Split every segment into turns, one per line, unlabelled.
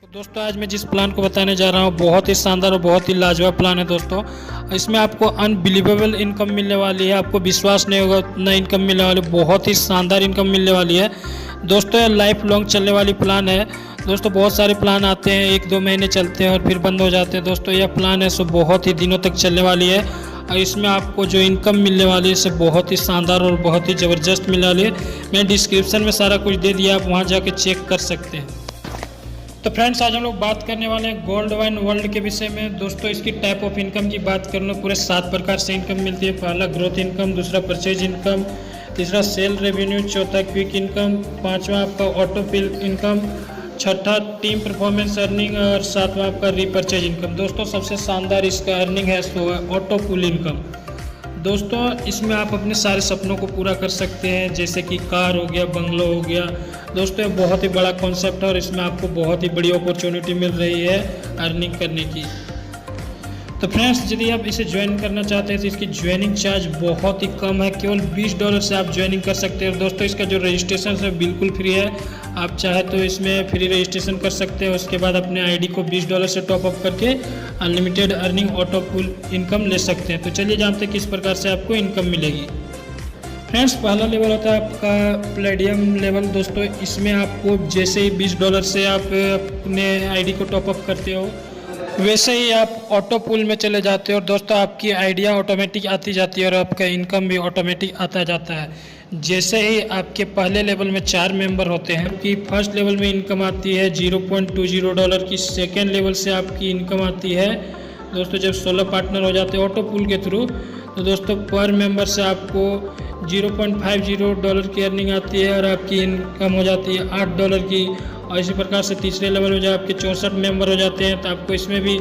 तो दोस्तों आज मैं जिस प्लान को बताने जा रहा हूँ बहुत ही शानदार और बहुत ही लाजवाब प्लान है दोस्तों। इसमें आपको अनबिलीवेबल इनकम मिलने वाली है, आपको विश्वास नहीं होगा उतना इनकम मिलने वाली, बहुत ही शानदार इनकम मिलने वाली है दोस्तों। यह लाइफ लॉन्ग चलने वाली प्लान है दोस्तों। बहुत सारे प्लान आते हैं, 1-2 महीने चलते हैं और फिर बंद हो जाते हैं दोस्तों। यह प्लान है सो बहुत ही दिनों तक चलने वाली है और इसमें आपको जो इनकम मिलने वाली है इसे बहुत ही शानदार और बहुत ही ज़बरदस्त मिलने वाली है। मैं डिस्क्रिप्शन में सारा कुछ दे दिया, आप वहाँ जाके चेक कर सकते हैं। तो फ्रेंड्स आज हम लोग बात करने वाले हैं गोल्ड वाइन वर्ल्ड के विषय में दोस्तों। इसकी टाइप ऑफ इनकम की बात करूँ पूरे 7 प्रकार से इनकम मिलती है। पहला ग्रोथ इनकम, दूसरा परचेज इनकम, तीसरा सेल रेवेन्यू, चौथा क्विक इनकम, पांचवा आपका ऑटो फिल इनकम, छठा टीम परफॉर्मेंस अर्निंग और सातवां आपका रीपरचेज इनकम। दोस्तों सबसे शानदार इसका अर्निंग है सो है ऑटो पुल इनकम दोस्तों। इसमें आप अपने सारे सपनों को पूरा कर सकते हैं, जैसे कि कार हो गया, बंगलो हो गया दोस्तों। ये बहुत ही बड़ा कॉन्सेप्ट है और इसमें आपको बहुत ही बड़ी अपॉर्चुनिटी मिल रही है अर्निंग करने की। तो फ्रेंड्स यदि आप इसे ज्वाइन करना चाहते हैं तो इसकी ज्वाइनिंग चार्ज बहुत ही कम है, केवल $20 से आप ज्वाइनिंग कर सकते हैं दोस्तों। इसका जो रजिस्ट्रेशन है बिल्कुल फ्री है, आप चाहे तो इसमें फ्री रजिस्ट्रेशन कर सकते हैं। उसके बाद अपने आईडी को $20 से टॉपअप करके अनलिमिटेड अर्निंग ऑटो पुल इनकम ले सकते हैं। तो चलिए जानते हैं किस प्रकार से आपको इनकम मिलेगी। फ्रेंड्स पहला लेवल होता है आपका प्लेटिनम लेवल दोस्तों। इसमें आपको जैसे ही $20 से आप अपने आईडी को टॉपअप करते हो वैसे ही आप ऑटो पुल में चले जाते हो और दोस्तों आपकी आइडिया ऑटोमेटिक आती जाती है और आपका इनकम भी ऑटोमेटिक आता जाता है। जैसे ही आपके पहले लेवल में 4 मेंबर होते हैं कि फर्स्ट लेवल में इनकम आती है $0.20 की, सेकेंड लेवल से आपकी इनकम आती है दोस्तों जब 16 पार्टनर हो जाते हैं ऑटो पुल के थ्रू, तो दोस्तों पर मेंबर से आपको $0.50 की अर्निंग आती है और आपकी इनकम हो जाती है $8 की। और इसी प्रकार से तीसरे लेवल में जब आपके 64 मेंबर हो जाते हैं तो आपको इसमें भी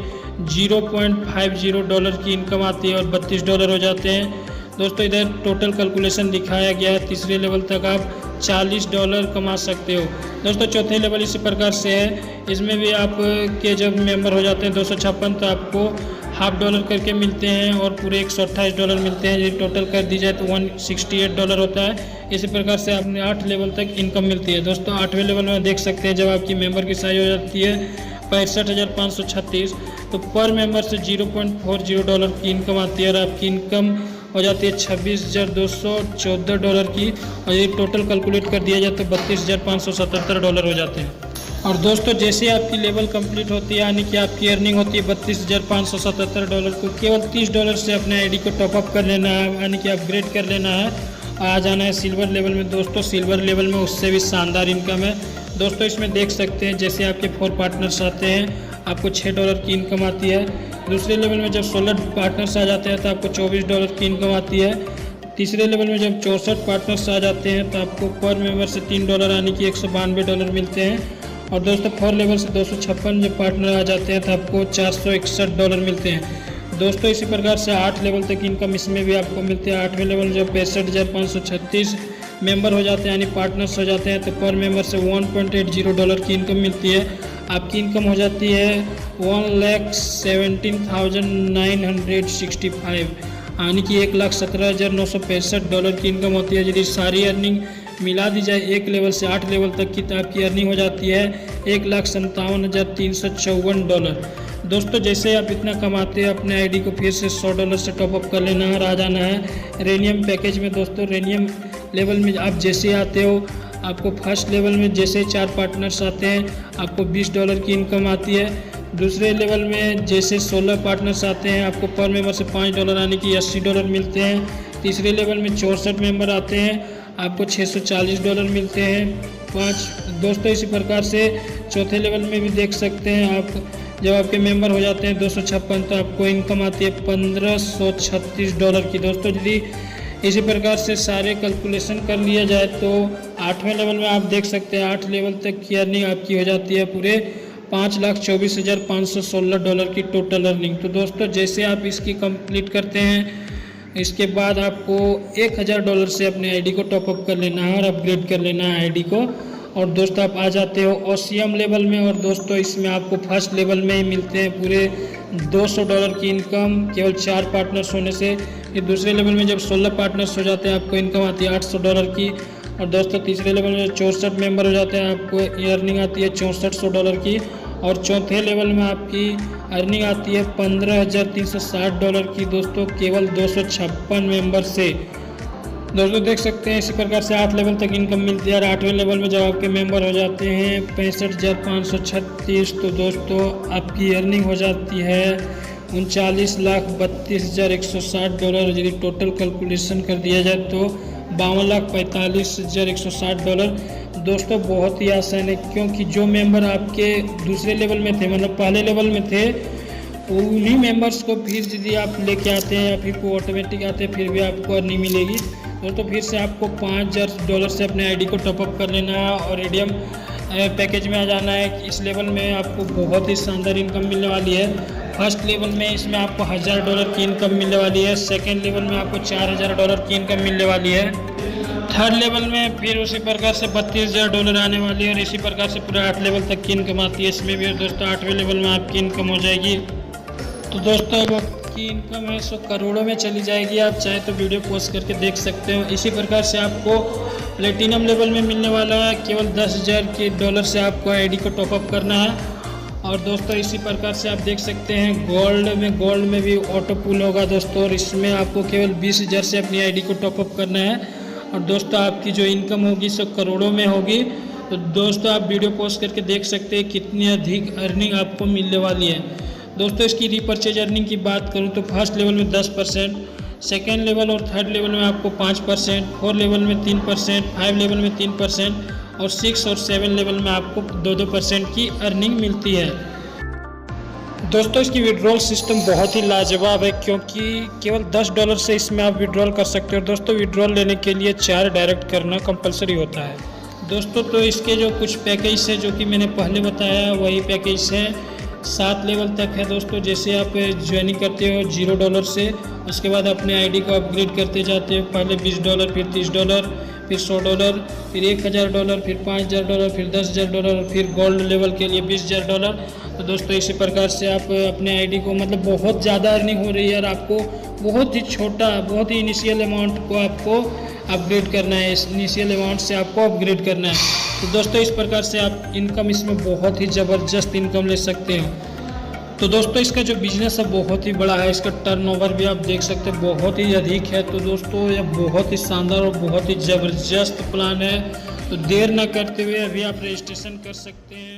$0.50 की इनकम आती है और $32 हो जाते हैं दोस्तों। इधर टोटल कैलकुलेशन दिखाया गया है, तीसरे लेवल तक आप $40 कमा सकते हो दोस्तों। चौथे लेवल इसी प्रकार से है, इसमें भी आप के जब मेंबर हो जाते हैं 256 तो आपको $0.50 करके मिलते हैं और पूरे $128 मिलते हैं। यदि टोटल कर दी जाए तो $168 होता है। इसी प्रकार से आपने 8 लेवल तक इनकम मिलती है दोस्तों। 8वें लेवल में देख सकते हैं जब आपकी मेंबर की साइज हो जाती है 65,536 तो पर मेंबर से $0.40 की इनकम आती है और आपकी इनकम हो जाती है $26,214 की। और ये टोटल कैलकुलेट कर दिया जाए तो $32,577 हो जाते हैं। और दोस्तों जैसे आपकी लेवल कंप्लीट होती है यानी कि आपकी अर्निंग होती है $32,577 को, केवल $30 से अपने आईडी को टॉपअप कर लेना है यानी कि अपग्रेड कर लेना है, आ जाना है सिल्वर लेवल में दोस्तों। सिल्वर लेवल में उससे भी शानदार इनकम है दोस्तों। इसमें देख सकते हैं जैसे आपके 4 पार्टनर्स आते हैं आपको $6 की इनकम आती है। दूसरे लेवल में जब 16 पार्टनर्स आ जाते हैं तो आपको $24 की इनकम आती है। तीसरे लेवल में जब 64 पार्टनर्स आ जाते हैं तो आपको पर मेंबर से $3 यानी कि $192 मिलते हैं। और दोस्तों 4 लेवल से 256 जब पार्टनर आ जाते हैं तो आपको $461 मिलते हैं दोस्तों। इसी प्रकार से 8 लेवल तक इनकम इसमें भी आपको मिलती है। 8वें लेवल जब 65,536 मेंबर हो जाते हैं यानी पार्टनर्स हो जाते हैं तो पर मेंबर से $1.80 की इनकम मिलती है। आपकी इनकम हो जाती है 1,17,965 यानी कि $1,17,965 की इनकम होती है। यदि सारी अर्निंग मिला दी जाए एक लेवल से 8 लेवल तक की तो आपकी अर्निंग हो जाती है $1,57,354 दोस्तों। जैसे आप इतना कमाते हैं अपने आईडी को फिर से $100 से टॉपअप कर लेना है और आ जाना है रेनियम पैकेज में दोस्तों। रेनियम लेवल में आप जैसे आते हो आपको फर्स्ट लेवल में जैसे 4 पार्टनर्स आते हैं आपको $20 की इनकम आती है। दूसरे लेवल में जैसे 16 पार्टनर्स आते हैं आपको पर मेंबर से $5 यानी कि $80 मिलते हैं। तीसरे लेवल में 64 मेंबर आते हैं आपको $640 मिलते हैं 5 दोस्तों। इसी प्रकार से चौथे लेवल में भी देख सकते हैं आप जब आपके मेंबर हो जाते हैं 256 तो आपको इनकम आती है $1,536 की दोस्तों। यदि इसी प्रकार से सारे कैलकुलेशन कर लिया जाए तो 8वें लेवल में आप देख सकते हैं 8 लेवल तक की अर्निंग आपकी हो जाती है पूरे $5,24,516 की टोटल अर्निंग। तो दोस्तों जैसे आप इसकी कंप्लीट करते हैं इसके बाद आपको $1,000 से अपने आईडी को टॉपअप कर लेना है और अपग्रेड कर लेना है आईडी को। और दोस्तों आप आ जाते हो ओसीएम लेवल में और दोस्तों इसमें आपको फर्स्ट लेवल में ही मिलते हैं पूरे $200 की इनकम केवल 4 पार्टनर्स होने से। ये दूसरे लेवल में जब 16 पार्टनर्स हो जाते हैं आपको इनकम आती है $800 की। और दोस्तों तीसरे लेवल में 64 मेंबर हो जाते हैं आपको अर्निंग आती है $6400 की। और चौथे लेवल में आपकी अर्निंग आती है $15,360 की दोस्तों, केवल 256 मेंबर से। दोस्तों देख सकते हैं इसी प्रकार से 8 लेवल तक इनकम मिलती है और 8वें लेवल में जब आपके मेंबर हो जाते हैं 65,536, तो दोस्तों आपकी अर्निंग हो जाती है $39,32,160। यदि टोटल कैलकुलेशन कर दिया जाए तो $52,45,160। दोस्तों बहुत ही आसान है, क्योंकि जो मेंबर आपके दूसरे लेवल में थे, मतलब पहले लेवल में थे, उन्हीं मेंबर्स को फिर यदि आप लेके आते हैं या फिर को ऑटोमेटिक आते हैं, फिर भी आपको अर्निंग मिलेगी। दोस्तों फिर से आपको $5,000 से अपने आईडी को टॉपअप कर लेना है और रिडीम पैकेज में आ जाना है कि इस लेवल में आपको बहुत ही शानदार इनकम मिलने वाली है। फर्स्ट लेवल में इसमें आपको $1,000 की इनकम मिलने वाली है। सेकेंड लेवल में आपको $4,000 की इनकम मिलने वाली है। थर्ड लेवल में फिर उसी प्रकार से $32,000 आने वाली है और इसी प्रकार से पूरा 8 लेवल तक की इनकम आती है। इसमें भी दोस्तों 8वें लेवल में आपकी इनकम हो जाएगी। तो दोस्तों अब आपकी इनकम है सो करोड़ों में चली जाएगी। आप चाहे तो वीडियो पोस्ट करके देख सकते हो। इसी प्रकार से आपको प्लेटिनम लेवल में मिलने वाला है, केवल $10,000 से आपको आईडी को टॉपअप करना है। और दोस्तों इसी प्रकार से आप देख सकते हैं गोल्ड में भी ऑटो पुल होगा दोस्तों, और इसमें आपको केवल 20,000 से अपनी आईडी को टॉपअप करना है। और दोस्तों आपकी जो इनकम होगी सो करोड़ों में होगी। तो दोस्तों आप वीडियो पोस्ट करके देख सकते हैं कितनी अधिक अर्निंग आपको मिलने वाली है। दोस्तों इसकी रीपर्चेज अर्निंग की बात करूं तो फर्स्ट लेवल में 10%, सेकेंड लेवल और थर्ड लेवल में आपको 5%, 4 लेवल में 3%, 5 लेवल में 3% और 6 और 7 लेवल में आपको 2% की अर्निंग मिलती है। दोस्तों इसकी विड्रॉल सिस्टम बहुत ही लाजवाब है, क्योंकि केवल $10 से इसमें आप विड्रॉल कर सकते हो। दोस्तों विड्रॉल लेने के लिए 4 डायरेक्ट करना कंपलसरी होता है। दोस्तों तो इसके जो कुछ पैकेज है जो कि मैंने पहले बताया वही पैकेज है। 7 लेवल तक है दोस्तों। जैसे आप ज्वाइनिंग करते हो $0 से, उसके बाद अपने आईडी को अपग्रेड करते जाते हो। पहले $20, फिर $30, फिर $100, फिर $1,000, फिर $5,000, फिर $10,000, फिर गोल्ड लेवल के लिए $20,000। तो दोस्तों इसी प्रकार से आप अपने आईडी को, मतलब बहुत ज़्यादा अर्निंग हो रही है और आपको बहुत ही छोटा, बहुत ही इनिशियल अमाउंट को आपको अपग्रेड करना है। इस इनिशियल अमाउंट से आपको अपग्रेड करना है। तो दोस्तों इस प्रकार से आप इनकम इसमें बहुत ही ज़बरदस्त इनकम ले सकते हो। तो दोस्तों इसका जो बिज़नेस है बहुत ही बड़ा है। इसका टर्नओवर भी आप देख सकते हैं बहुत ही अधिक है। तो दोस्तों यह बहुत ही शानदार और बहुत ही ज़बरदस्त प्लान है। तो देर ना करते हुए अभी आप रजिस्ट्रेशन कर सकते हैं।